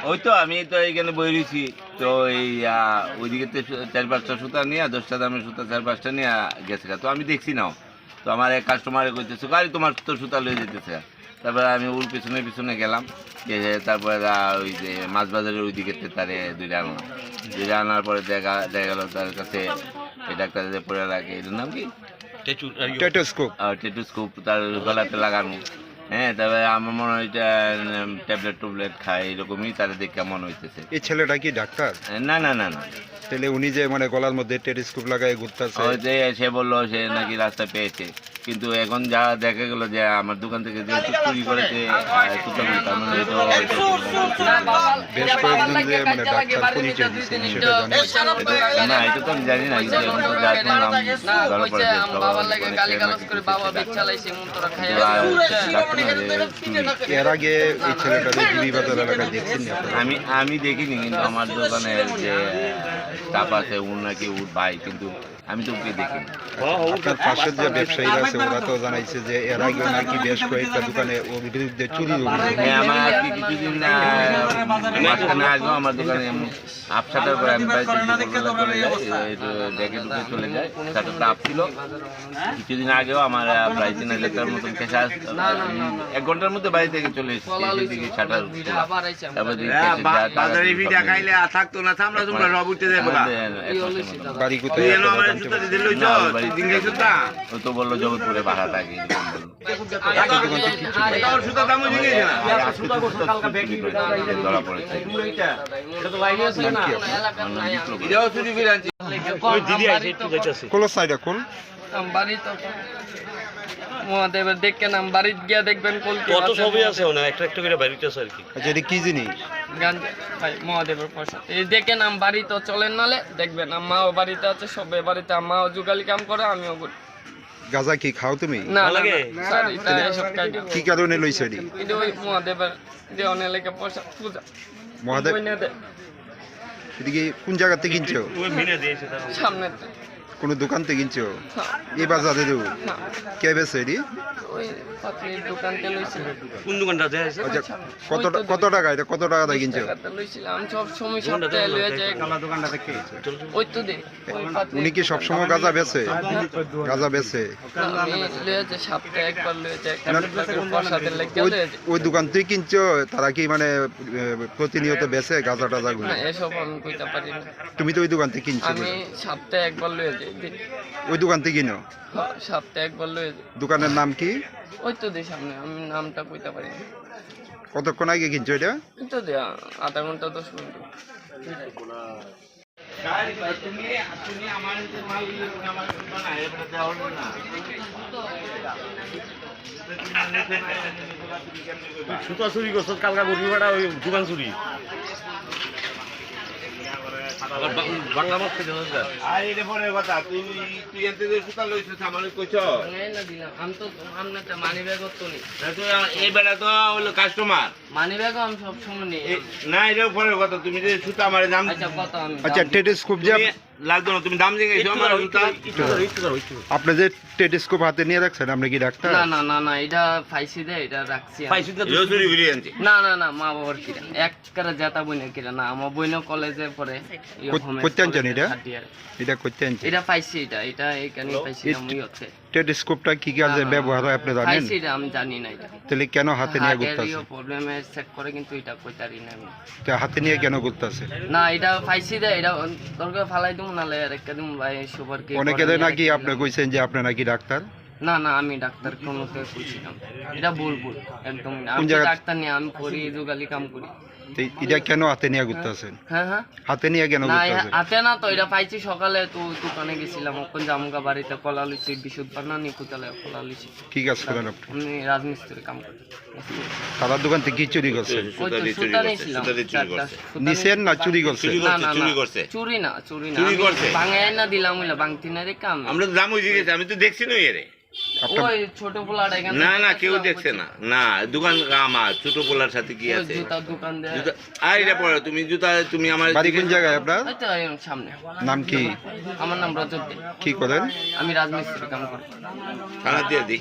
ওই তো আমি তো এইখানে বই রয়েছি, তো এই ওইদিকে তো 4-5টা সুতা নিয়ে 10টা দামের সুতা 4-5টা নিয়ে গেছে। তো আমি দেখছি না, তো আমার এক কাস্টমারে কইতেছে গাড়ি তোমার তো সুতা লয়ে যেতেছে। তারপরে আমি ওর পিছনে পিছনে গেলাম, তারপরে ওই যে মাছ বাজারের ওই দিকে তারে দুইটা আনলাম। দুইটা আনার পরে দেখা গেল তার কাছে এই ডাক্তার যে পড়ে লাগে, এটার নাম কি, টেটোস্কোপ তার গলাতে লাগানো। হ্যাঁ, তবে আমার মনে হয় ট্যাবলেট টুবলেট খায়, এরকমই তার দেখে মনে হইতেছে। এই ছেলেটা কি ডাক্তার? না না না না, তাহলে উনি যে মানে গলার মধ্যে টেলিস্কোপ লাগায় ঘুরতেছে, সে বললো সে নাকি রাস্তা পেয়েছে, কিন্তু এখন যা দেখা গেল যে আমার দোকান থেকে যে চুরি করেছে বেশ কয়েকজন যে মানে ডাক্তার পরিচয় দিচ্ছেন সেটা জানেন না, এটা তো আমি জানি না, কিন্তু এখন তো যা শুনলাম ধরা পড়েছে এর আগে এই ছেলেটাকে বিবিবাজার এলাকায় দেখছেন আমি দেখিনি, কিন্তু আমার দোকানের যে স্টাফ আছে ওর নাকি ওর ভাই, কিন্তু আমি তো ওকে দেখিনি। আপনার পাশের যে ব্যবসায়ীরা আছে ওরা তো জানাইছে যে এর আগে নাকি বেশ কয়েকটা দোকানে ওর বিরুদ্ধে চুরি অভিযোগ। আমার আজকে কিছুদিন মাঝখানে আসবো আমার দোকানে আপসাটার করে আমি বাড়িতে চলে যাই, ডেকে ঢুকে চলে যায়, শাটারটা আপ ছিল। কিছুদিন আগেও আমার প্রায় 3,000 টাকার মতন ক্যাশ আসতো, 1 ঘন্টার মধ্যে বাড়ি থেকে চলে এসেছি, শাটার থাকতো না, বাড়ি কোথায়? ও তো বললো জগৎপুরে ভাড়া থাকে। ধরা পড়েছে কোন সাইডে কোন মহাদেবের দেখে নাম বাড়িতে গিয়া দেখবেন কত ছবি আছে না, একটা একটা করে বাড়িতে আছে আর কি। আচ্ছা, এটা কি জিনিস? গাঞ্জা ভাই মহাদেবের পয়সা এই দেখে নাম বাড়ি তো চলেন নালে দেখবেন আম্মাও বাড়িতে আছে, সবে বাড়িতে আম্মাও যুগালি কাম করে, আমিও করি। গাঁজা কি খাও তুমি? না লাগে স্যার, এটা এসব কাজ কি কারণে লইছে এটি? কিন্তু ওই মহাদেবের দেওয়ানে লেগে পয়সা পূজা মহাদেব এদিকে কোন জায়গা থেকে কিনছো? ওই মিনে দিয়েছে তার সামনে কোন দোকান থেকে কিনছো? এই বাজারে দেবো কে বেছে এটি? ওই পাতলির দোকানতে লইছিল। কোন দোকানটা দেখাইছে? আচ্ছা, কত টাকা এটা, কত টাকা দিয়ে কিনছো? টাকাতে লইছিলাম সব সময় সপ্তাহে লইয়া যায়। ওই তো দে ওই পাতলি উনি কি সবসময় গাঁজা বেছে? গাঁজা বেছে আমি লইয়া যায় সপ্তাহে একবার লইয়া যায়, পয়সাতে লেগে লইয়া যায়। ওই দোকান থেকে কিনছো, তারা কি মানে প্রতিনিয়ত বেছে গাঁজা টাজা গুলো? না, এসব আমি কইতে পারি না। তুমি তো ওই দোকান থেকে কিনছো, আমি সপ্তাহে একবার লইয়া যাই। ওই দোকান থেকে কিনো? হ্যাঁ, সপ্তাহে একবার লইয়া যাই। দোকানের নাম কি? ওই তো দে সামনে, আমি নামটা কইতে পারি না। কতক্ষণ আগে কিনছো এটা? ওই তো দে আধা ঘন্টা 10 মিনিট। সুতা চুরি করছ কালকা গরু ভাড়া ওই দোকান চুরি বাংলা মাছ খেতে হবে। আর এটা পরের কথা, তুই এতে যে সুতা লইছিস আমার কইছো না দিলাম আমি তো আমনে তো মানি ব্যাগ তো নেই। এই বেলা তো হলো কাস্টমার, মানি ব্যাগও আমি সব সময় নেই। না এটা পরের কথা, তুমি যে সুতা আমারে দাম আচ্ছা কত আমি আচ্ছা, টেলিস্কোপ যে লাগতো না, তুমি দাম জিজ্ঞেস আমার সুতা। আপনি যে টেলিস্কোপ হাতে নিয়ে রাখছেন, আপনি কি ডাক্তার? না না না না, এটা ফাইসি দে, এটা রাখছি আমি। পাইছিস না তুই? চুরি করে আনছি। না না না, মা বাবার কিরা এক করে জেতা বইনে কিরা না, আমার বইনে কলেজে পড়ে। করতে আনছেন এটা? এটা করতে আনছেন? এটা পাইছি, এটা এইখানে পাইছি আমি হচ্ছে। টেলিস্কোপটা কি কাজে ব্যবহার হয় আপনি জানেন? পাইছি এটা আমি জানি না এটা। তাহলে কেন হাতে নিয়ে ঘুরতেছে? প্রবলেমে চেক করে, কিন্তু এটা কইতারি না আমি। হাতে নিয়ে কেন ঘুরতেছে? না, এটা পাইছি দে, এটা দরকার ফালাই দিমু নালে আর একটা দিমু ভাই সুপার কে। অনেকে নাকি আপনি কইছেন যে আপনি নাকি ডাক্তার। না না, আমি ডাক্তার কোনতে কইছিলাম, এটা ভুল একদম। আমি জায়গা- ডাক্তার নিয়ে আমি করি যুগালি কাম করি। তো এটা কেন হাতে নিয়ে ঘুরতেছেন? হ্যাঁ হ্যাঁ, হাতে নিয়ে কেন না ঘুরতেছেন? হাতে না তো, এটা পাইছি সকালে তো দোকানে গেছিলাম, ওখান জামুকা বাড়িতে কলা লইছি, বিশুদ্ধ বানানি কোতালে কলা লইছি। কি কাজ করেন আপনি? আমি রাজমিস্ত্রি কাম করি। তার দোকান থেকে কি চুরি করছেন? ওই তো সুতা নিয়েছিলাম, চারটা সুতা নিছেন না চুরি করছেন? না না চুরি না, করছে। চুরি না চুরি না, চুরি করছে। ভাঙাই না দিলাম, হইলা ভাঙতি না রে কাম। আমরা তো দাম হয়ে গেছে, আমি তো দেখছি না এরে। ওই ছোট পোলাটা এখানে না না, কেউ দেখছে না। না, দোকান আমার ছোট পোলার সাথে কি আছে? জুতার দোকান দেয়। জুতা- আর এটা পরে তুমি জুতা, তুমি আমার বাড়ি কোন জায়গায় আপনার? ওই তো এই সামনে। নাম কি? আমার নাম রজত দে, কি করেন? আমি রাজমিস্ত্রি কাম করি। থানা দিয়ে দিই।